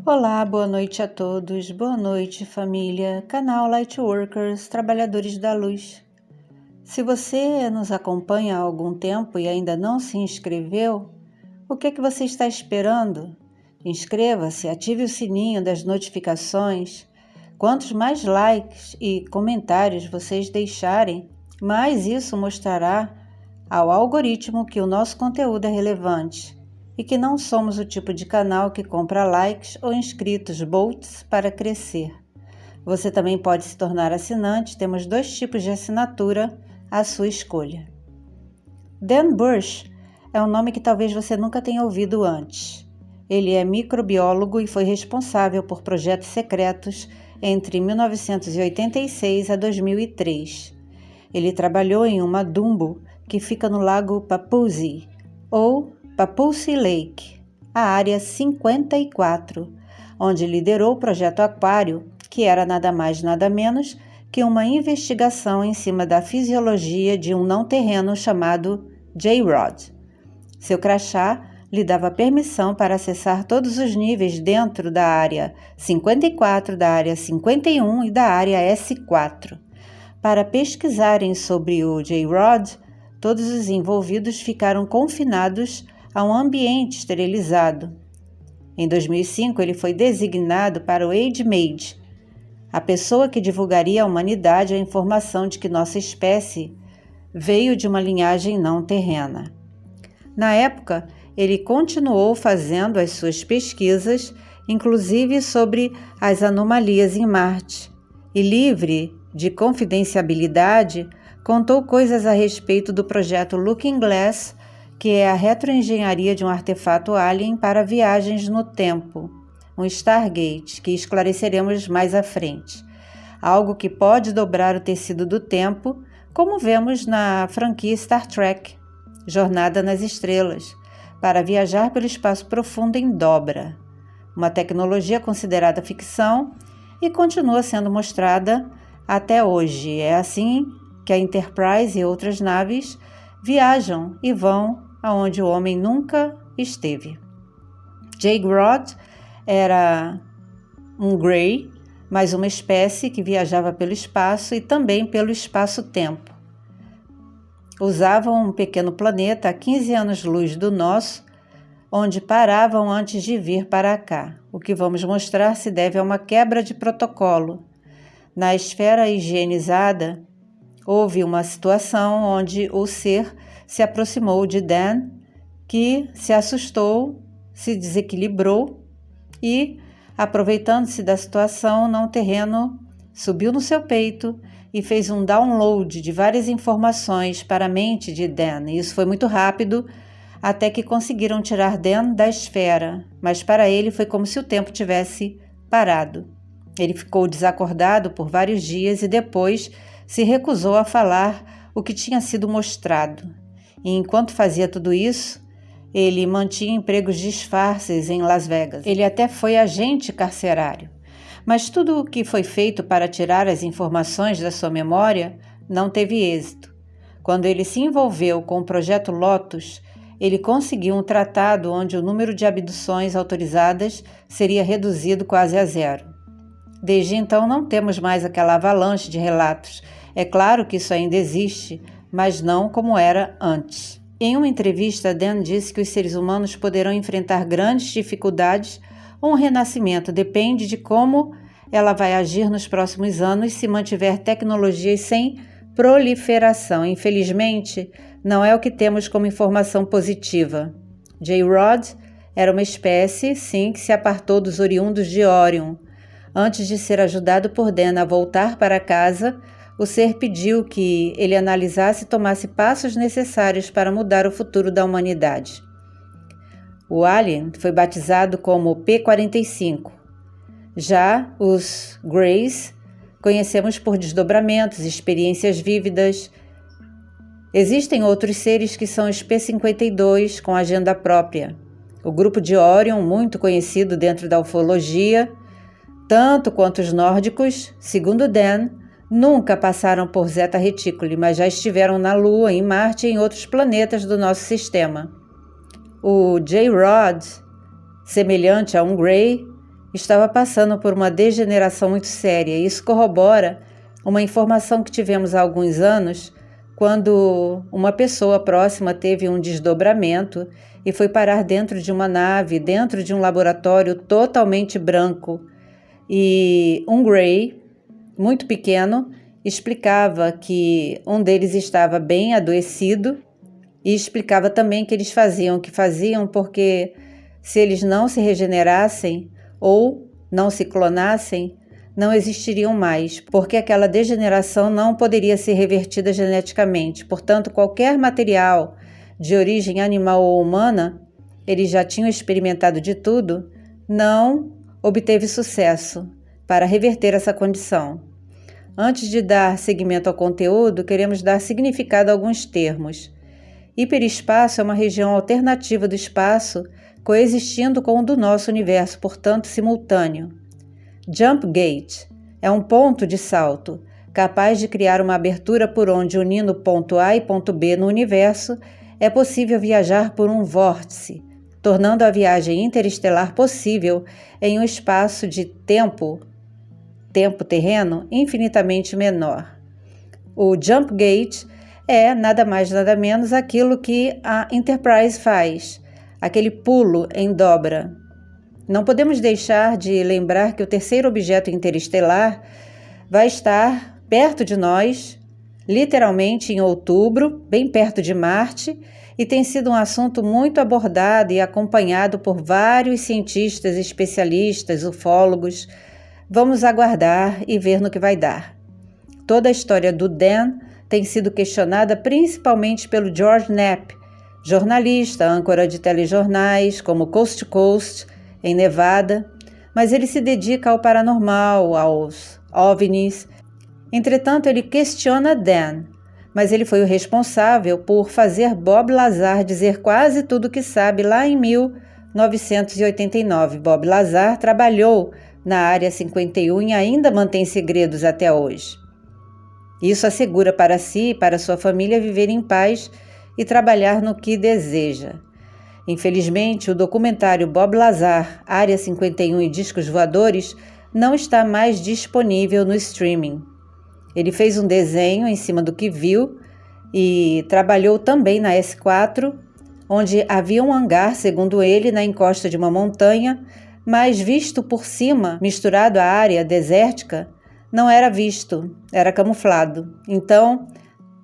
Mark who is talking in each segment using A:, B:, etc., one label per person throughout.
A: Olá, boa noite a todos, boa noite família, canal Lightworkers, Trabalhadores da Luz. Se você nos acompanha há algum tempo e ainda não se inscreveu, o que é que você está esperando? Inscreva-se, ative o sininho das notificações. Quantos mais likes e comentários vocês deixarem, mais isso mostrará ao algoritmo que o nosso conteúdo é relevante e que não somos o tipo de canal que compra likes ou inscritos bolts para crescer. Você também pode se tornar assinante, temos 2 tipos de assinatura à sua escolha. Dan Bush é um nome que talvez você nunca tenha ouvido antes. Ele é microbiólogo e foi responsável por projetos secretos entre 1986 a 2003. Ele trabalhou em uma Dumbo que fica no lago Papuzi, ou Papuzi Lake, a área 54, onde liderou o projeto Aquário, que era nada mais nada menos que uma investigação em cima da fisiologia de um não-terreno chamado J-Rod. Seu crachá lhe dava permissão para acessar todos os níveis dentro da área 54, da área 51 e da área S4. Para pesquisarem sobre o J-Rod, todos os envolvidos ficaram confinados a um ambiente esterilizado. Em 2005, ele foi designado para o Aid-Maid, a pessoa que divulgaria à humanidade a informação de que nossa espécie veio de uma linhagem não terrena. Na época, ele continuou fazendo as suas pesquisas, inclusive sobre as anomalias em Marte, e livre de confidencialidade, contou coisas a respeito do projeto Looking Glass, que é a retroengenharia de um artefato alien para viagens no tempo, um Stargate, que esclareceremos mais à frente. Algo que pode dobrar o tecido do tempo, como vemos na franquia Star Trek, Jornada nas Estrelas, para viajar pelo espaço profundo em dobra, uma tecnologia considerada ficção e continua sendo mostrada até hoje. É assim que a Enterprise e outras naves viajam e vão aonde o homem nunca esteve. J-Rod era um Grey, mais uma espécie que viajava pelo espaço e também pelo espaço-tempo. Usavam um pequeno planeta a 15 anos-luz do nosso, onde paravam antes de vir para cá. O que vamos mostrar se deve a uma quebra de protocolo. Na esfera higienizada, houve uma situação onde o ser se aproximou de Dan, que se assustou, se desequilibrou e, aproveitando-se da situação, não terreno, subiu no seu peito e fez um download de várias informações para a mente de Dan. Isso foi muito rápido, até que conseguiram tirar Dan da esfera, mas para ele foi como se o tempo tivesse parado. Ele ficou desacordado por vários dias e depois se recusou a falar o que tinha sido mostrado. E enquanto fazia tudo isso, ele mantinha empregos disfarces em Las Vegas. Ele até foi agente carcerário. Mas tudo o que foi feito para tirar as informações da sua memória não teve êxito. Quando ele se envolveu com o projeto Lotus, ele conseguiu um tratado onde o número de abduções autorizadas seria reduzido quase a zero. Desde então não temos mais aquela avalanche de relatos. É claro que isso ainda existe, mas não como era antes. Em uma entrevista, Dan disse que os seres humanos poderão enfrentar grandes dificuldades ou um renascimento. Depende de como ela vai agir nos próximos anos se mantiver tecnologias sem proliferação. Infelizmente, não é o que temos como informação positiva. J-Rod era uma espécie, sim, que se apartou dos oriundos de Orion. Antes de ser ajudado por Dan a voltar para casa, o ser pediu que ele analisasse e tomasse passos necessários para mudar o futuro da humanidade. O alien foi batizado como P-45. Já os Greys conhecemos por desdobramentos, experiências vívidas. Existem outros seres que são os P-52 com agenda própria. O grupo de Orion, muito conhecido dentro da ufologia, tanto quanto os nórdicos, segundo Dan, nunca passaram por Zeta Reticuli, mas já estiveram na Lua, em Marte e em outros planetas do nosso sistema. O J-Rod, semelhante a um Grey, estava passando por uma degeneração muito séria. Isso corrobora uma informação que tivemos há alguns anos, quando uma pessoa próxima teve um desdobramento e foi parar dentro de uma nave, dentro de um laboratório totalmente branco. E um Grey, muito pequeno, explicava que um deles estava bem adoecido e explicava também que eles faziam o que faziam porque se eles não se regenerassem ou não se clonassem, não existiriam mais, porque aquela degeneração não poderia ser revertida geneticamente. Portanto, qualquer material de origem animal ou humana, eles já tinham experimentado de tudo, não obteve sucesso para reverter essa condição. Antes de dar seguimento ao conteúdo, queremos dar significado a alguns termos. Hiperespaço é uma região alternativa do espaço coexistindo com o do nosso universo, portanto simultâneo. Jump Gate é um ponto de salto, capaz de criar uma abertura por onde, unindo ponto A e ponto B no universo, é possível viajar por um vórtice, tornando a viagem interestelar possível em um espaço de tempo-terreno infinitamente menor. O Jump Gate é nada mais nada menos aquilo que a Enterprise faz, aquele pulo em dobra. Não podemos deixar de lembrar que o terceiro objeto interestelar vai estar perto de nós, literalmente em outubro, bem perto de Marte, e tem sido um assunto muito abordado e acompanhado por vários cientistas, especialistas, ufólogos. Vamos aguardar e ver no que vai dar. Toda a história do Dan tem sido questionada principalmente pelo George Knapp, jornalista, âncora de telejornais como Coast to Coast, em Nevada, mas ele se dedica ao paranormal, aos OVNIs. Entretanto, ele questiona Dan, mas ele foi o responsável por fazer Bob Lazar dizer quase tudo o que sabe lá em 1989. Bob Lazar trabalhou na Área 51 e ainda mantém segredos até hoje. Isso assegura para si e para sua família viver em paz e trabalhar no que deseja. Infelizmente, o documentário Bob Lazar, Área 51 e Discos Voadores não está mais disponível no streaming. Ele fez um desenho em cima do que viu e trabalhou também na S4, onde havia um hangar, segundo ele, na encosta de uma montanha, mas visto por cima, misturado à área desértica, não era visto, era camuflado. Então,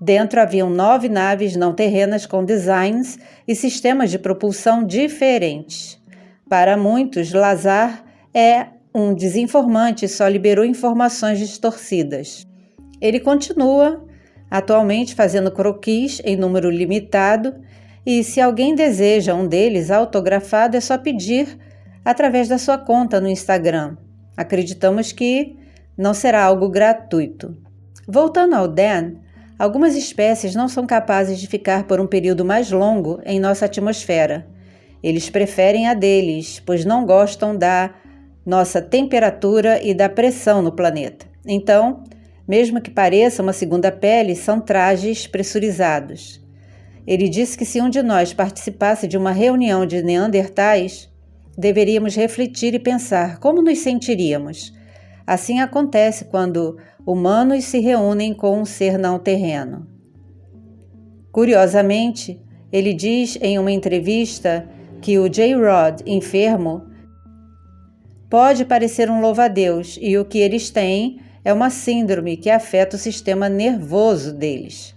A: dentro haviam 9 naves não terrenas com designs e sistemas de propulsão diferentes. Para muitos, Lazar é um desinformante e só liberou informações distorcidas. Ele continua atualmente fazendo croquis em número limitado e se alguém deseja um deles autografado é só pedir através da sua conta no Instagram. Acreditamos que não será algo gratuito. Voltando ao Dan, algumas espécies não são capazes de ficar por um período mais longo em nossa atmosfera. Eles preferem a deles, pois não gostam da nossa temperatura e da pressão no planeta. Então, mesmo que pareça uma segunda pele, são trajes pressurizados. Ele disse que se um de nós participasse de uma reunião de neandertais, deveríamos refletir e pensar como nos sentiríamos. Assim acontece quando humanos se reúnem com um ser não terreno. Curiosamente, ele diz em uma entrevista que o J-Rod enfermo pode parecer um louva-a-Deus e o que eles têm é uma síndrome que afeta o sistema nervoso deles.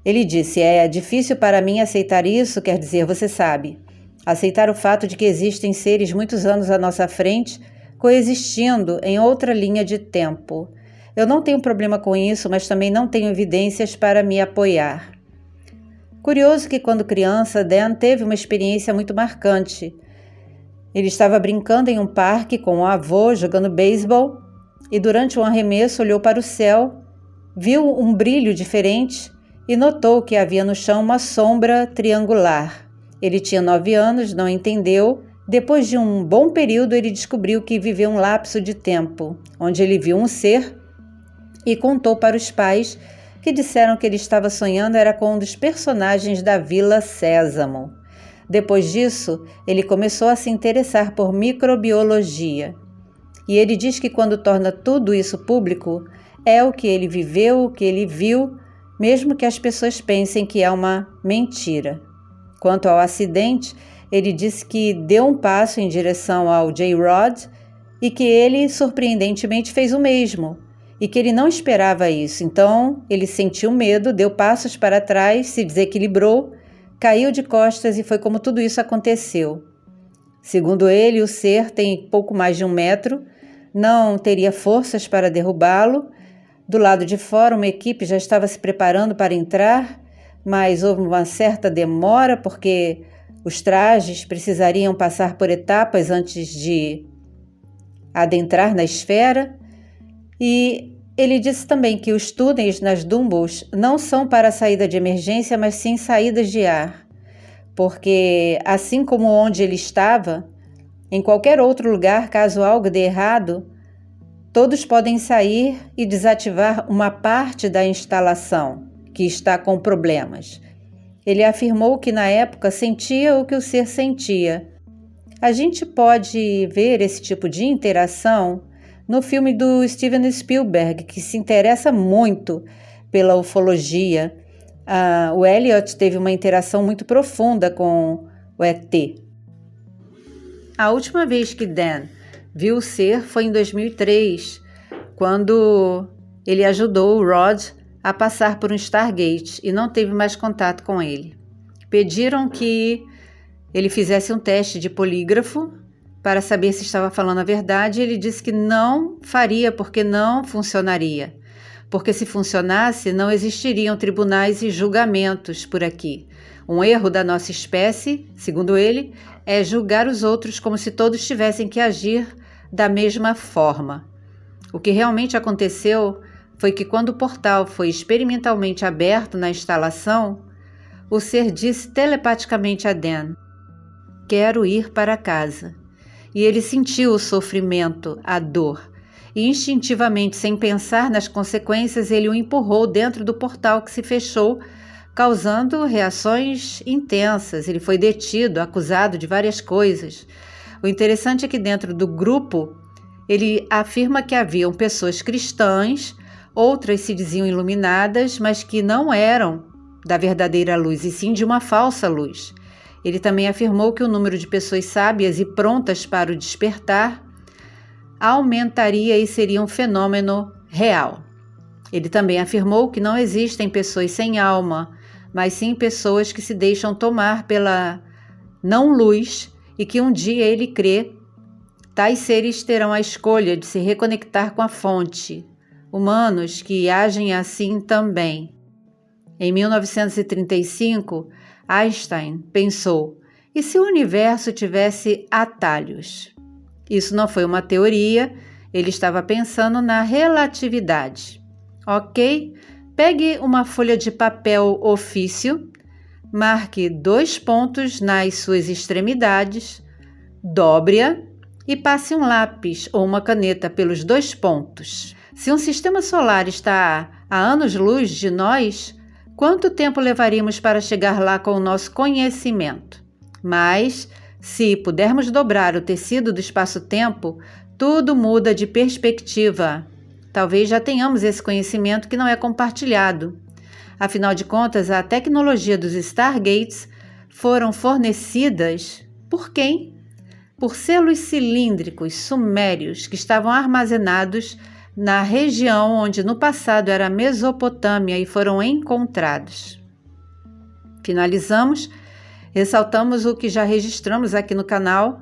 A: Ele disse, é difícil para mim aceitar isso, quer dizer, você sabe, aceitar o fato de que existem seres muitos anos à nossa frente coexistindo em outra linha de tempo. Eu não tenho problema com isso, mas também não tenho evidências para me apoiar. Curioso que quando criança, Dan teve uma experiência muito marcante. Ele estava brincando em um parque com o avô jogando beisebol e durante um arremesso olhou para o céu, viu um brilho diferente e notou que havia no chão uma sombra triangular. Ele tinha 9 anos, não entendeu. Depois de um bom período, ele descobriu que viveu um lapso de tempo, onde ele viu um ser e contou para os pais, que disseram que ele estava sonhando era com um dos personagens da Vila Sésamo. Depois disso, ele começou a se interessar por microbiologia. E ele diz que quando torna tudo isso público, é o que ele viveu, o que ele viu, mesmo que as pessoas pensem que é uma mentira. Quanto ao acidente, ele disse que deu um passo em direção ao J-Rod e que ele, surpreendentemente, fez o mesmo e que ele não esperava isso. Então, ele sentiu medo, deu passos para trás, se desequilibrou, caiu de costas e foi como tudo isso aconteceu. Segundo ele, o ser tem pouco mais de 1 metro, não teria forças para derrubá-lo. Do lado de fora, uma equipe já estava se preparando para entrar, mas houve uma certa demora porque os trajes precisariam passar por etapas antes de adentrar na esfera. E ele disse também que os túneis nas Dumbbells não são para saída de emergência, mas sim saídas de ar, porque assim como onde ele estava, em qualquer outro lugar, caso algo dê errado, todos podem sair e desativar uma parte da instalação que está com problemas. Ele afirmou que na época sentia o que o ser sentia. A gente pode ver esse tipo de interação no filme do Steven Spielberg, que se interessa muito pela ufologia. O Elliot teve uma interação muito profunda com o ET. A última vez que Dan viu o ser foi em 2003, quando ele ajudou o Rod a passar por um Stargate e não teve mais contato com ele. Pediram que ele fizesse um teste de polígrafo para saber se estava falando a verdade. Ele disse que não faria porque não funcionaria. Porque se funcionasse, não existiriam tribunais e julgamentos por aqui. Um erro da nossa espécie, segundo ele, é julgar os outros como se todos tivessem que agir da mesma forma. O que realmente aconteceu foi que quando o portal foi experimentalmente aberto na instalação, o ser disse telepaticamente a Dan: "Quero ir para casa." E ele sentiu o sofrimento, a dor. E instintivamente, sem pensar nas consequências, ele o empurrou dentro do portal que se fechou, causando reações intensas. Ele foi detido, acusado de várias coisas. O interessante é que dentro do grupo, ele afirma que haviam pessoas cristãs, outras se diziam iluminadas, mas que não eram da verdadeira luz, e sim de uma falsa luz. Ele também afirmou que o número de pessoas sábias e prontas para o despertar aumentaria e seria um fenômeno real. Ele também afirmou que não existem pessoas sem alma, mas sim pessoas que se deixam tomar pela não-luz e que um dia ele crê tais seres terão a escolha de se reconectar com a fonte, humanos que agem assim também. Em 1935, Einstein pensou: e se o universo tivesse atalhos? Isso não foi uma teoria, ele estava pensando na relatividade. Ok? Pegue uma folha de papel ofício, marque 2 pontos nas suas extremidades, dobre-a e passe um lápis ou uma caneta pelos 2 pontos. Se um sistema solar está a anos-luz de nós, quanto tempo levaríamos para chegar lá com o nosso conhecimento? Mas, se pudermos dobrar o tecido do espaço-tempo, tudo muda de perspectiva. Talvez já tenhamos esse conhecimento que não é compartilhado. Afinal de contas, a tecnologia dos Stargates foram fornecidas por quem? Por selos cilíndricos sumérios que estavam armazenados na região onde no passado era a Mesopotâmia e foram encontrados. Finalizamos, ressaltamos o que já registramos aqui no canal,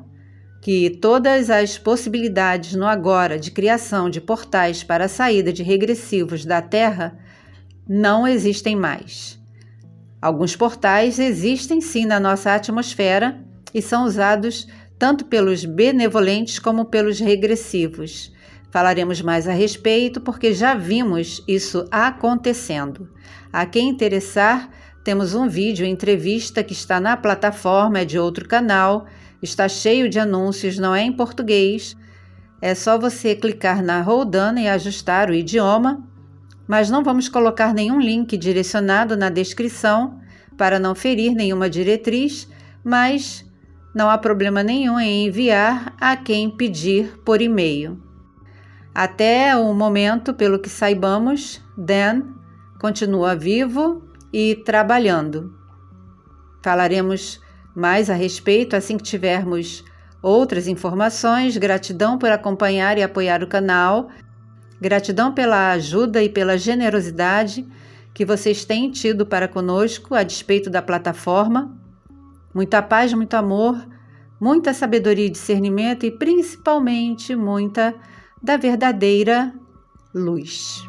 A: que todas as possibilidades no agora de criação de portais para a saída de regressivos da Terra não existem mais. Alguns portais existem sim na nossa atmosfera e são usados tanto pelos benevolentes como pelos regressivos. Falaremos mais a respeito porque já vimos isso acontecendo. A quem interessar, temos um vídeo entrevista que está na plataforma, é de outro canal, está cheio de anúncios, não é em português. É só você clicar na Roldana e ajustar o idioma, mas não vamos colocar nenhum link direcionado na descrição para não ferir nenhuma diretriz, mas não há problema nenhum em enviar a quem pedir por e-mail. Até o momento, pelo que saibamos, Dan continua vivo e trabalhando. Falaremos mais a respeito assim que tivermos outras informações. Gratidão por acompanhar e apoiar o canal. Gratidão pela ajuda e pela generosidade que vocês têm tido para conosco a despeito da plataforma. Muita paz, muito amor, muita sabedoria e discernimento e principalmente muita da verdadeira luz.